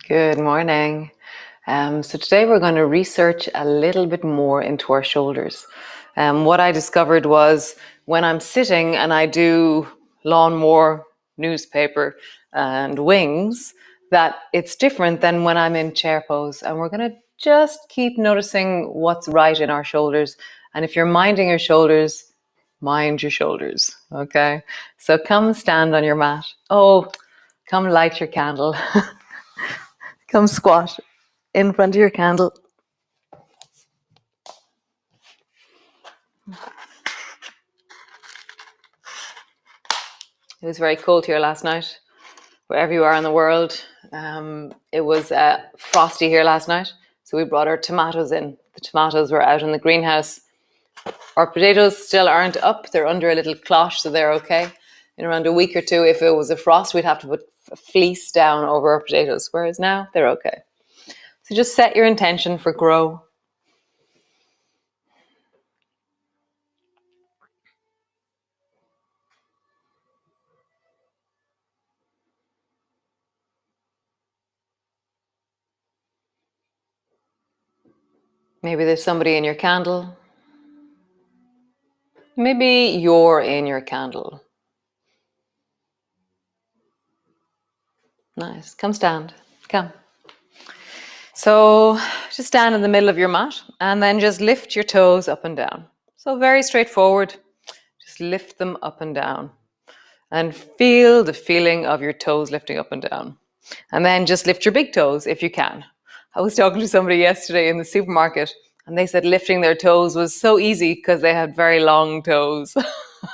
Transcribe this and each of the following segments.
Good morning. So today we're going to research a little bit more into our shoulders. What I discovered was when I'm sitting and I do lawnmower, newspaper and wings, that it's different than when I'm in chair pose. And we're going to just keep noticing what's right in our shoulders. And if you're minding your shoulders, mind your shoulders. Okay? So come stand on your mat. Oh, come light your candle. Come squat in front of your candle. It was very cold here last night, wherever you are in the world. It was frosty here last night, so we brought our tomatoes in. The tomatoes were out in the greenhouse. Our potatoes still aren't up. They're under a little cloche, so they're okay. In around a week or two, if it was a frost, we'd have to put a fleece down over our potatoes, whereas now they're okay. So just set your intention for grow. Maybe there's somebody in your candle. Maybe you're in your candle. Nice. Come stand. Come. So just stand in the middle of your mat and then just lift your toes up and down. So very straightforward. Just lift them up and down and feel the feeling of your toes lifting up and down. And then just lift your big toes if you can. I was talking to somebody yesterday in the supermarket and they said lifting their toes was so easy because they had very long toes.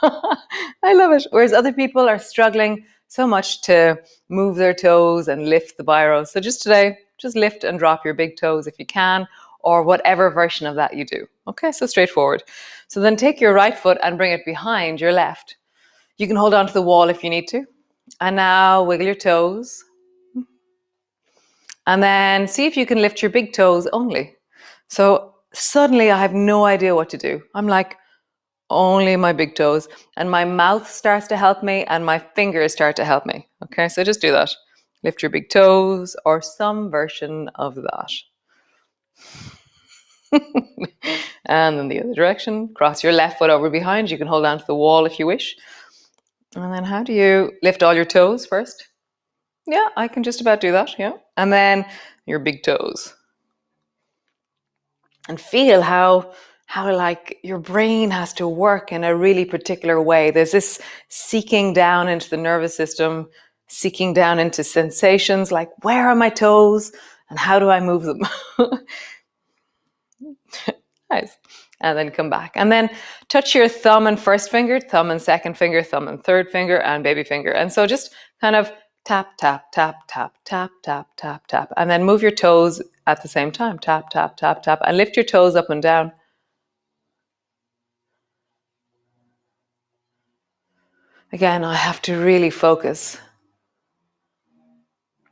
I love it. Whereas other people are struggling so much to move their toes and lift the biro. So just today, just lift and drop your big toes if you can, or whatever version of that you do. Okay, so straightforward. So then take your right foot and bring it behind your left. You can hold on to the wall if you need to. And now wiggle your toes. And then see if you can lift your big toes only. So suddenly I have no idea what to do. I'm like, only my big toes. And my mouth starts to help me and my fingers start to help me. Okay, so just do that. Lift your big toes or some version of that. And then the other direction, cross your left foot over behind. You can hold on to the wall if you wish. And then how do you lift all your toes first? Yeah, I can just about do that, yeah. And then your big toes. And feel how like your brain has to work in a really particular way. There's this seeking down into the nervous system, seeking down into sensations like, where are my toes and how do I move them? Nice. And then come back. And then touch your thumb and first finger, thumb and second finger, thumb and third finger, and baby finger. And so just kind of tap, tap, tap, tap, tap, tap, tap, tap. And then move your toes at the same time. Tap, tap, tap, tap, and lift your toes up and down. Again, I have to really focus.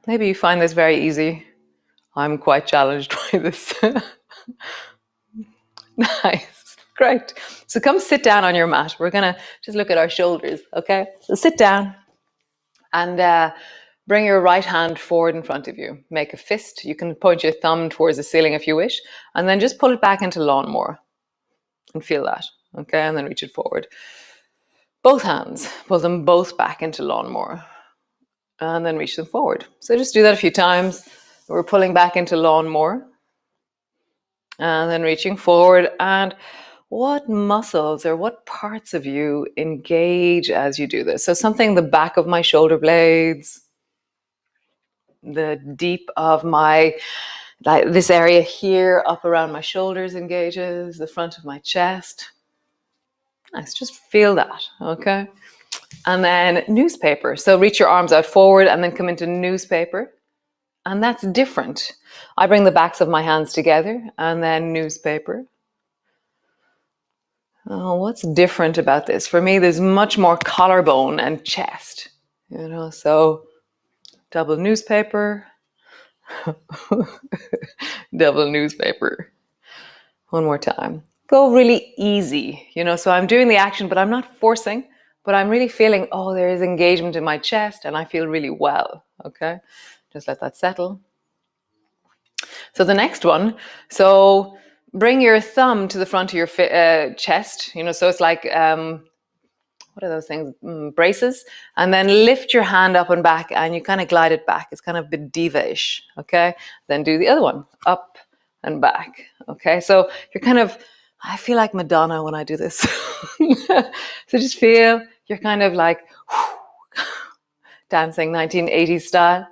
Maybe you find this very easy. I'm quite challenged by this. Nice, great. So come sit down on your mat. We're gonna just look at our shoulders, okay? So sit down and bring your right hand forward in front of you. Make a fist. You can point your thumb towards the ceiling if you wish, and then just pull it back into Lawnmower and feel that, okay? And then reach it forward. Both hands, pull them both back into Lawnmower and then reach them forward. So just do that a few times. We're pulling back into Lawnmower and then reaching forward. And what muscles or what parts of you engage as you do this? So something the back of my shoulder blades, the deep of my, like this area here up around my shoulders engages, the front of my chest. Nice, just feel that, okay? And then newspaper. So reach your arms out forward and then come into newspaper. And that's different. I bring the backs of my hands together and then newspaper. Oh, what's different about this? For me, there's much more collarbone and chest, so double newspaper, double newspaper. One more time. Go really easy, so I'm doing the action, but I'm not forcing, but I'm really feeling, oh, there is engagement in my chest and I feel really well, okay? Just let that settle. So the next one, so bring your thumb to the front of your chest, so it's like, what are those things? Braces. And then lift your hand up and back and you kind of glide it back. It's kind of a bit diva-ish, okay? Then do the other one, up and back, okay? So you're kind of, I feel like Madonna when I do this. So just feel, you're kind of like dancing 1980s style.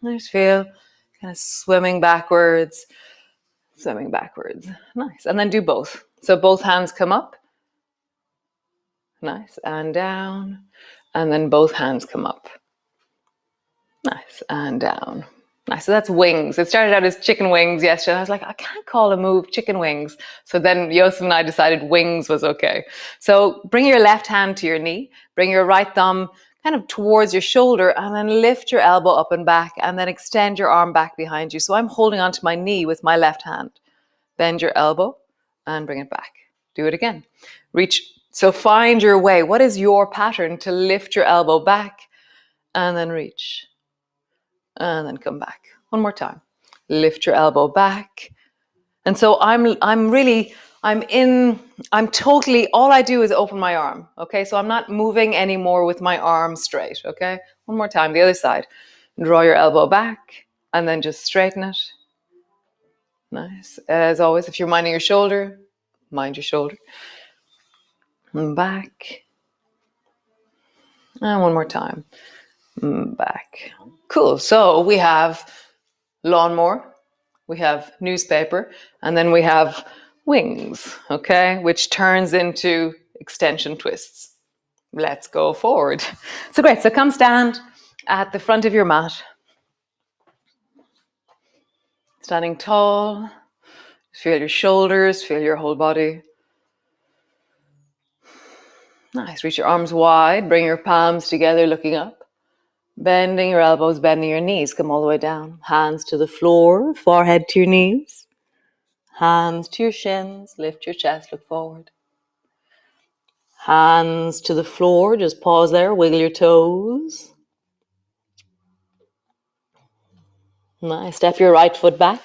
I just feel kind of swimming backwards. Nice. And then do both. So both hands come up. Nice. And down. And then both hands come up. Nice. And down. Nice. So that's wings. It started out as chicken wings yesterday. And I was like, I can't call a move chicken wings. So then Yosef and I decided wings was okay. So bring your left hand to your knee. Bring your right thumb kind of towards your shoulder and then lift your elbow up and back and then extend your arm back behind you. So I'm holding onto my knee with my left hand. Bend your elbow and bring it back. Do it again. Reach. So find your way. What is your pattern to lift your elbow back and then reach and then come back? One more time. Lift your elbow back. And so I'm totally, all I do is open my arm. Okay. So I'm not moving anymore with my arm straight. Okay. One more time. The other side. Draw your elbow back and then just straighten it. Nice. As always, if you're minding your shoulder, mind your shoulder. And back. And one more time. Back. Cool. So we have Lawnmower, we have newspaper, and then we have wings, okay, which turns into extension twists. Let's go forward. So great. So come stand at the front of your mat. Standing tall. Feel your shoulders, feel your whole body. Nice. Reach your arms wide. Bring your palms together, looking up. Bending your elbows, bending your knees. Come all the way down. Hands to the floor, forehead to your knees. Hands to your shins. Lift your chest, look forward. Hands to the floor. Just pause there. Wiggle your toes. Nice. Step your right foot back.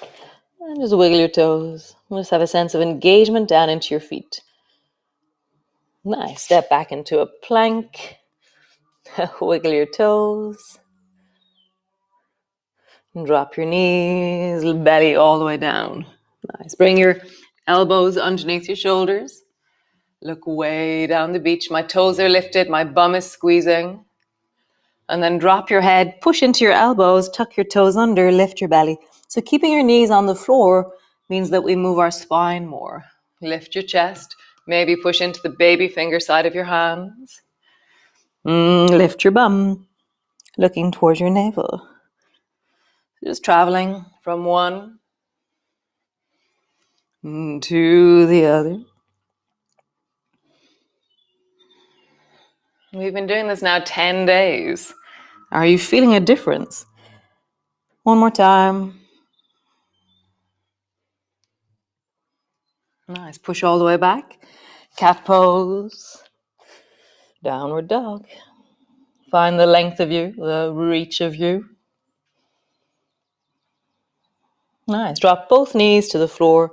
And just wiggle your toes. Just have a sense of engagement down into your feet. Nice. Step back into a plank. Wiggle your toes. And drop your knees, belly all the way down. Nice. Bring your elbows underneath your shoulders. Look way down the beach. My toes are lifted. My bum is squeezing. And then drop your head, push into your elbows, tuck your toes under, lift your belly. So keeping your knees on the floor means that we move our spine more. Lift your chest. Maybe push into the baby finger side of your hands. Lift your bum, looking towards your navel. Just traveling from one to the other. We've been doing this now 10 days. Are you feeling a difference? One more time. Nice. Push all the way back. Cat pose. Downward dog. Find the length of you, the reach of you. Nice. Drop both knees to the floor.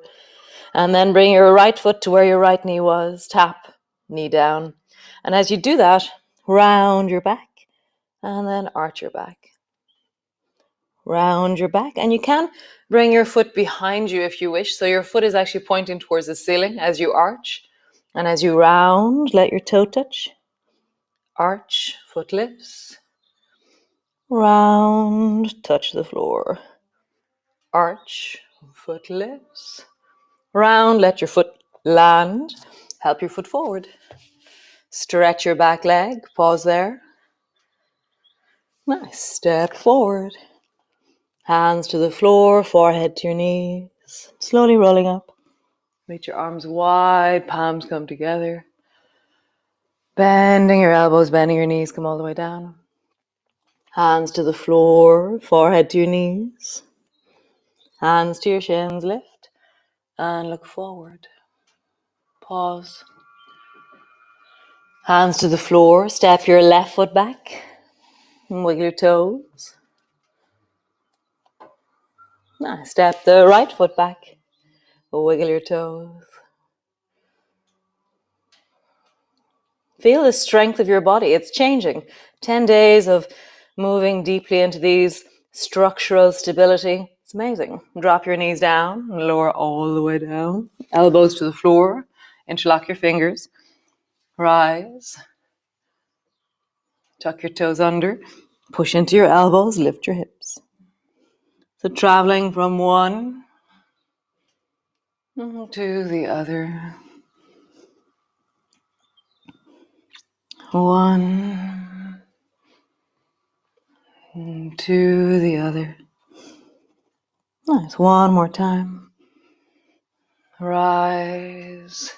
And then bring your right foot to where your right knee was. Tap, knee down. And as you do that, round your back. And then arch your back. Round your back. And you can bring your foot behind you if you wish. So your foot is actually pointing towards the ceiling as you arch. And as you round, let your toe touch. Arch, foot lifts. Round, touch the floor. Arch, foot lifts. Round, let your foot land. Help your foot forward. Stretch your back leg. Pause there. Nice. Step forward. Hands to the floor, forehead to your knees. Slowly rolling up. Reach your arms wide, palms come together. Bending your elbows, bending your knees, come all the way down. Hands to the floor, forehead to your knees. Hands to your shins, lift and look forward. Pause. Hands to the floor, step your left foot back. And wiggle your toes. Nice. Step the right foot back. Wiggle your toes. Feel the strength of your body. It's changing. 10 days of moving deeply into these structural stability. It's amazing. Drop your knees down, lower all the way down. Elbows to the floor. Interlock your fingers. Rise. Tuck your toes under. Push into your elbows. Lift your hips. So traveling from one to the other. One to the other. Nice. One more time. Rise.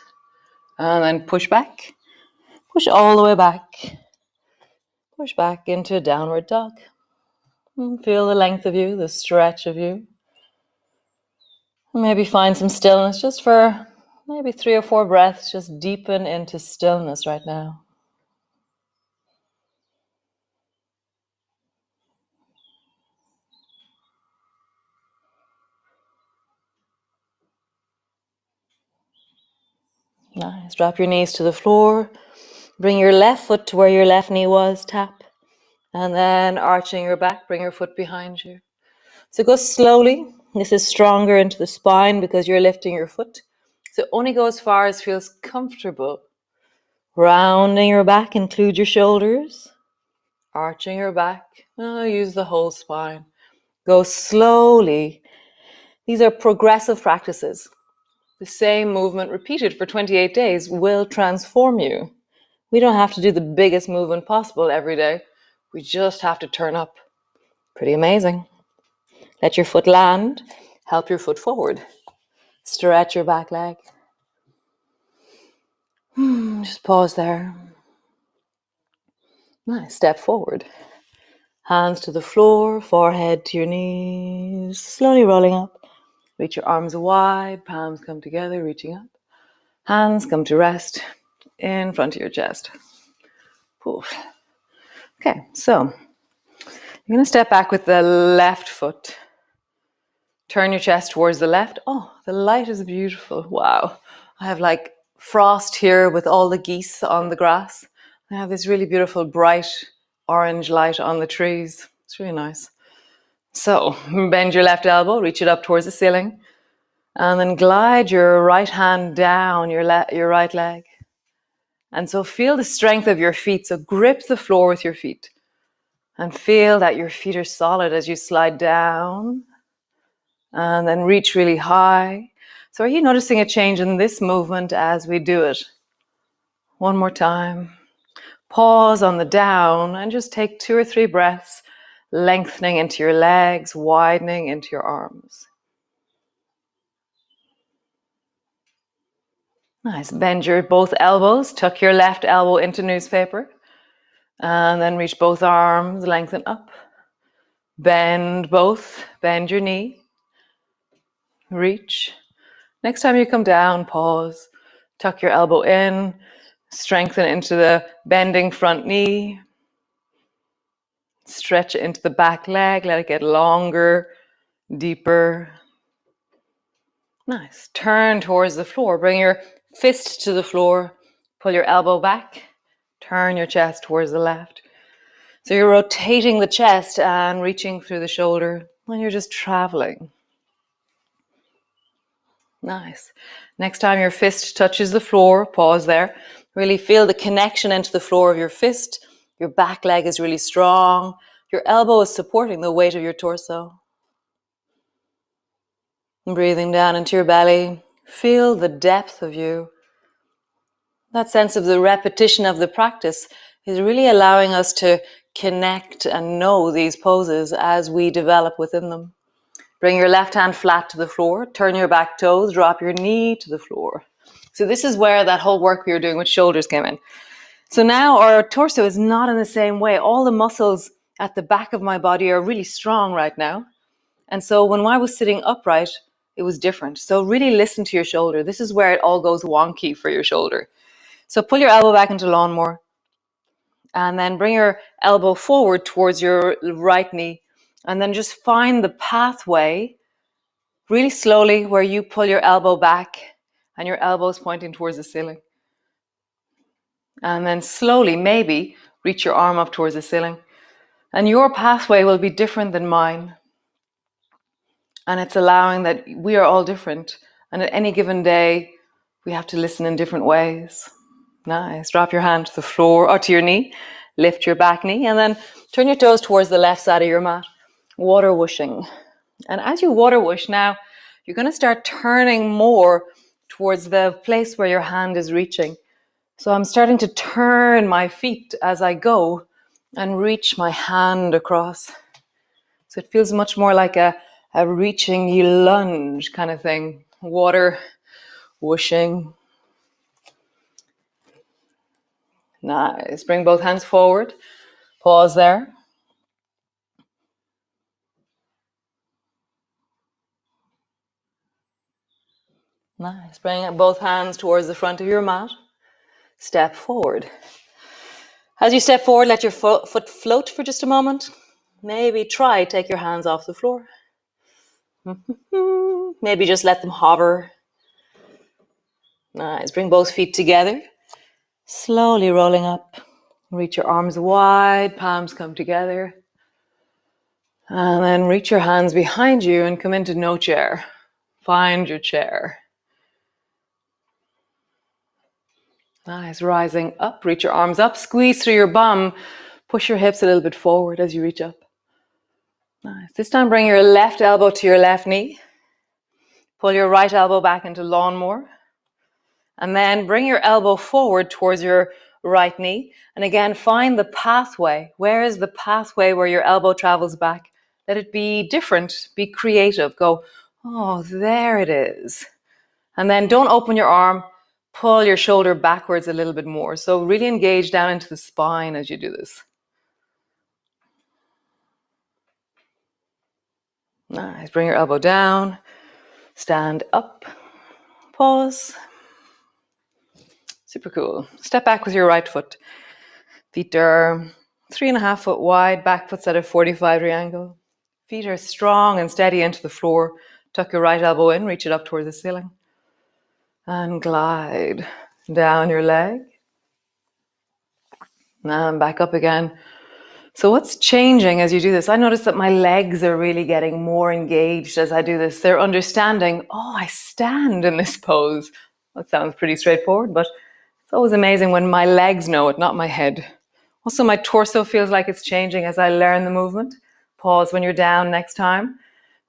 And then push back. Push all the way back. Push back into a downward dog. And feel the length of you, the stretch of you. Maybe find some stillness just for maybe 3 or 4 breaths. Just deepen into stillness right now. Nice. Drop your knees to the floor. Bring your left foot to where your left knee was. Tap. And then arching your back, bring your foot behind you. So go slowly. This is stronger into the spine because you're lifting your foot. So only go as far as feels comfortable. Rounding your back, include your shoulders. Arching your back. Use the whole spine. Go slowly. These are progressive practices. The same movement repeated for 28 days will transform you. We don't have to do the biggest movement possible every day. We just have to turn up. Pretty amazing. Let your foot land. Help your foot forward. Stretch your back leg. Just pause there. Nice. Step forward. Hands to the floor, forehead to your knees. Slowly rolling up. Reach your arms wide, palms come together, reaching up. Hands come to rest in front of your chest. Poof. Okay, so you're going to step back with the left foot. Turn your chest towards the left. Oh, the light is beautiful. Wow. I have like frost here with all the geese on the grass. I have this really beautiful bright orange light on the trees. It's really nice. So bend your left elbow, reach it up towards the ceiling, and then glide your right hand down your right leg. And so feel the strength of your feet. So grip the floor with your feet and feel that your feet are solid as you slide down and then reach really high. So are you noticing a change in this movement as we do it? One more time. Pause on the down and just take 2 or 3 breaths lengthening into your legs, widening into your arms. Nice. Bend your both elbows, tuck your left elbow into newspaper, and then reach both arms, lengthen up. Bend both, bend your knee, reach. Next time you come down, pause, tuck your elbow in, strengthen into the bending front knee, stretch into the back leg, let it get longer, deeper. Nice. Turn towards the floor. Bring your fist to the floor. Pull your elbow back. Turn your chest towards the left. So you're rotating the chest and reaching through the shoulder, and you're just traveling. Nice. Next time your fist touches the floor, pause there. Really feel the connection into the floor of your fist. Your back leg is really strong. Your elbow is supporting the weight of your torso. And breathing down into your belly. Feel the depth of you. That sense of the repetition of the practice is really allowing us to connect and know these poses as we develop within them. Bring your left hand flat to the floor, turn your back toes, drop your knee to the floor. So this is where that whole work we were doing with shoulders came in. So now our torso is not in the same way. All the muscles at the back of my body are really strong right now. And so when I was sitting upright, it was different. So really listen to your shoulder. This is where it all goes wonky for your shoulder. So pull your elbow back into Lawnmower. And then bring your elbow forward towards your right knee. And then just find the pathway really slowly where you pull your elbow back and your elbow is pointing towards the ceiling. And then slowly, maybe, reach your arm up towards the ceiling. And your pathway will be different than mine. And it's allowing that we are all different. And at any given day, we have to listen in different ways. Nice. Drop your hand to the floor or to your knee. Lift your back knee and then turn your toes towards the left side of your mat. Water whooshing. And as you water whoosh now, you're going to start turning more towards the place where your hand is reaching. So I'm starting to turn my feet as I go and reach my hand across. So it feels much more like a reaching, you lunge kind of thing. Water whooshing. Nice. Bring both hands forward. Pause there. Nice. Bring both hands towards the front of your mat. Step forward. As you step forward, let your foot float for just a moment. Maybe try take your hands off the floor. Maybe just let them hover. Nice. Bring both feet together. Slowly rolling up. Reach your arms wide, palms come together. And then reach your hands behind you and come into no chair. Find your chair. Nice. Rising up, reach your arms up, squeeze through your bum. Push your hips a little bit forward as you reach up. Nice. This time bring your left elbow to your left knee. Pull your right elbow back into Lawnmower. And then bring your elbow forward towards your right knee. And again, find the pathway. Where is the pathway where your elbow travels back? Let it be different, be creative. Go, oh, there it is. And then don't open your arm. Pull your shoulder backwards a little bit more. So really engage down into the spine as you do this. Nice. Bring your elbow down. Stand up. Pause. Super cool. Step back with your right foot. Feet are 3.5 foot wide. Back foot's at a 45-degree angle. Feet are strong and steady into the floor. Tuck your right elbow in. Reach it up towards the ceiling. And glide down your leg. And back up again. So what's changing as you do this? I notice that my legs are really getting more engaged as I do this. They're understanding, oh, I stand in this pose. That sounds pretty straightforward, but it's always amazing when my legs know it, not my head. Also, my torso feels like it's changing as I learn the movement. Pause when you're down next time.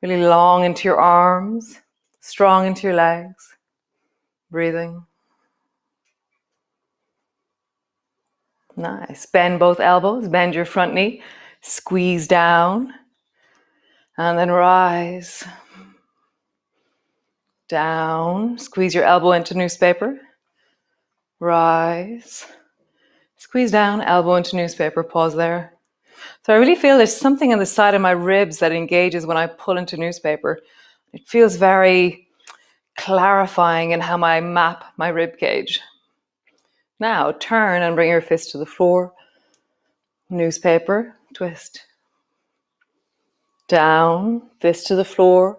Really long into your arms, strong into your legs. Breathing. Nice. Bend both elbows, bend your front knee. Squeeze down and then rise. Down, squeeze your elbow into newspaper. Rise. Squeeze down, elbow into newspaper, pause there. So I really feel there's something on the side of my ribs that engages when I pull into newspaper. It feels very clarifying in how I map my rib cage. Now turn and bring your fist to the floor. Newspaper, twist. Down, fist to the floor.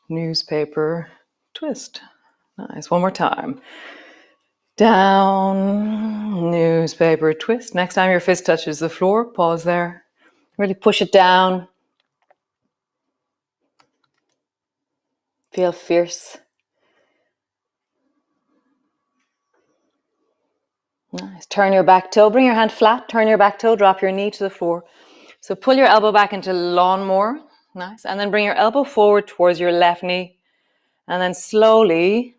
Newspaper, twist. Nice, one more time. Down, newspaper, twist. Next time your fist touches the floor, pause there. Really push it down. Feel fierce. Nice. Turn your back toe. Bring your hand flat. Turn your back toe. Drop your knee to the floor. So pull your elbow back into lawnmower. Nice. And then bring your elbow forward towards your left knee. And then slowly,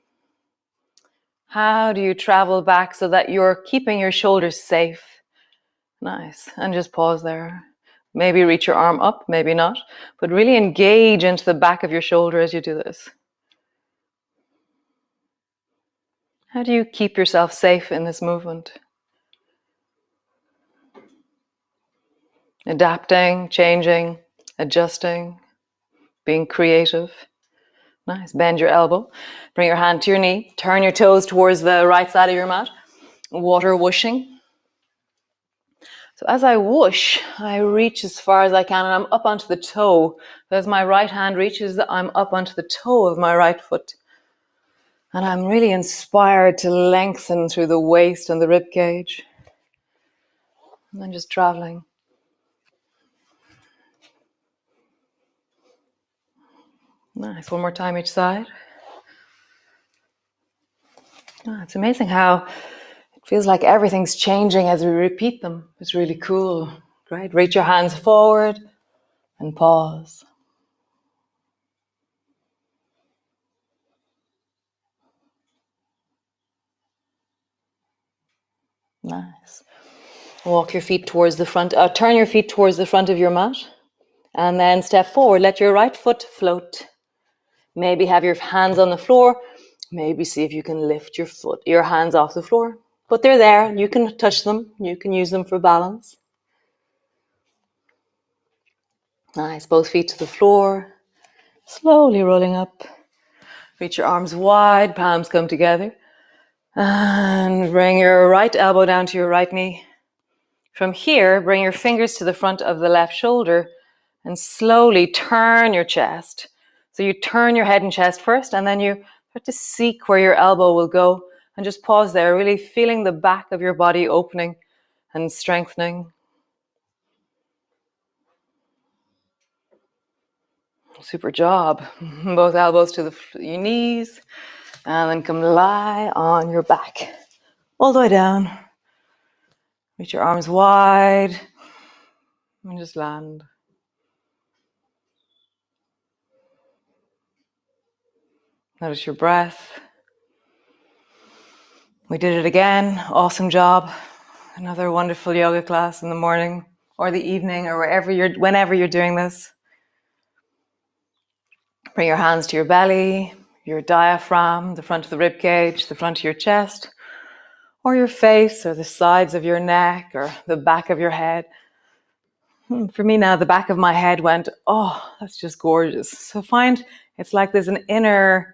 how do you travel back so that you're keeping your shoulders safe? Nice. And just pause there. Maybe reach your arm up, maybe not. But really engage into the back of your shoulder as you do this. How do you keep yourself safe in this movement? Adapting, changing, adjusting, being creative. Nice. Bend your elbow. Bring your hand to your knee. Turn your toes towards the right side of your mat. Water whooshing. So as I whoosh, I reach as far as I can and I'm up onto the toe. As my right hand reaches, I'm up onto the toe of my right foot. And I'm really inspired to lengthen through the waist and the rib cage. And then just traveling. Nice. One more time each side. It's amazing how it feels like everything's changing as we repeat them. It's really cool. Great. Reach your hands forward and pause. Nice. Walk your feet towards the front. Turn your feet towards the front of your mat. And then step forward. Let your right foot float. Maybe have your hands on the floor. Maybe see if you can lift your hands off the floor. But they're there. You can touch them. You can use them for balance. Nice. Both feet to the floor. Slowly rolling up. Reach your arms wide. Palms come together. And bring your right elbow down to your right knee. From here, bring your fingers to the front of the left shoulder and slowly turn your chest. So you turn your head and chest first, and then you start to seek where your elbow will go. And just pause there, really feeling the back of your body opening and strengthening. Super job. Both elbows to your knees, and then come lie on your back. All the way down. Reach your arms wide, and just land. Notice your breath. We did it again. Awesome job. Another wonderful yoga class in the morning or the evening or whenever you're doing this. Bring your hands to your belly, your diaphragm, the front of the rib cage, the front of your chest, or your face, or the sides of your neck, or the back of your head. For me now, the back of my head went, oh, that's just gorgeous. So find it's like there's an inner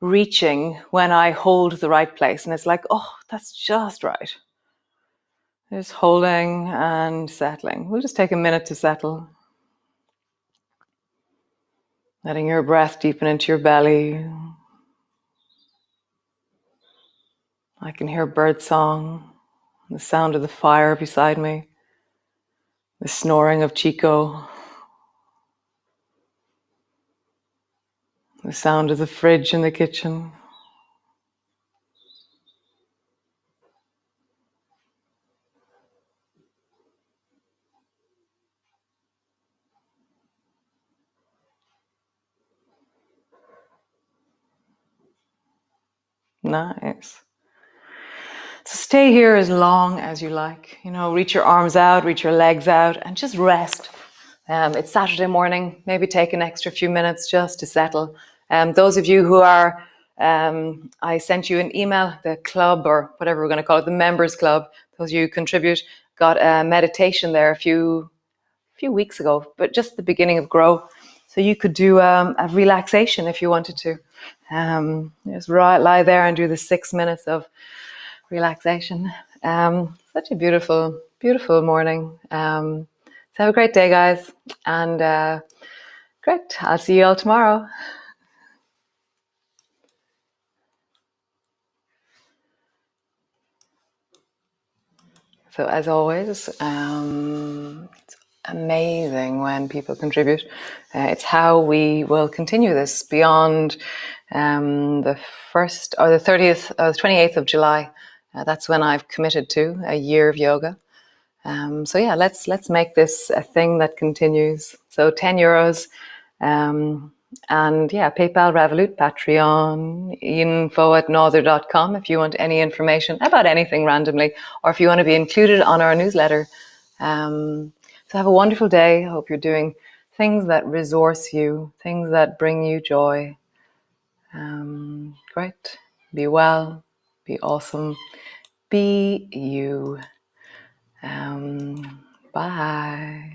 reaching when I hold the right place. And it's like, oh, that's just right. Just holding and settling. We'll just take a minute to settle. Letting your breath deepen into your belly. I can hear bird song, the sound of the fire beside me, the snoring of Chico, the sound of the fridge in the kitchen. Nice. So stay here as long as you like. You know, reach your arms out, reach your legs out, and just rest. It's Saturday morning. Maybe take an extra few minutes just to settle. Those of you who are, I sent you an email, the club, or whatever we're going to call it, the members club. Those of you who contribute got a meditation there a few weeks ago, but just the beginning of Grow. So you could do a relaxation if you wanted to. Just lie there and do the 6 minutes of relaxation. Such a beautiful, beautiful morning. So have a great day, guys. And great. I'll see you all tomorrow. So as always, it's amazing when people contribute. It's how we will continue this beyond the 1st or the 30th or the 28th of July. That's when I've committed to a year of yoga. So yeah, let's make this a thing that continues. So €10. And yeah, PayPal, Revolut, Patreon, info@nother.com if you want any information about anything randomly, or if you want to be included on our newsletter. So have a wonderful day. I hope you're doing things that resource you, things that bring you joy. Great. Be well, be awesome, be you. Bye.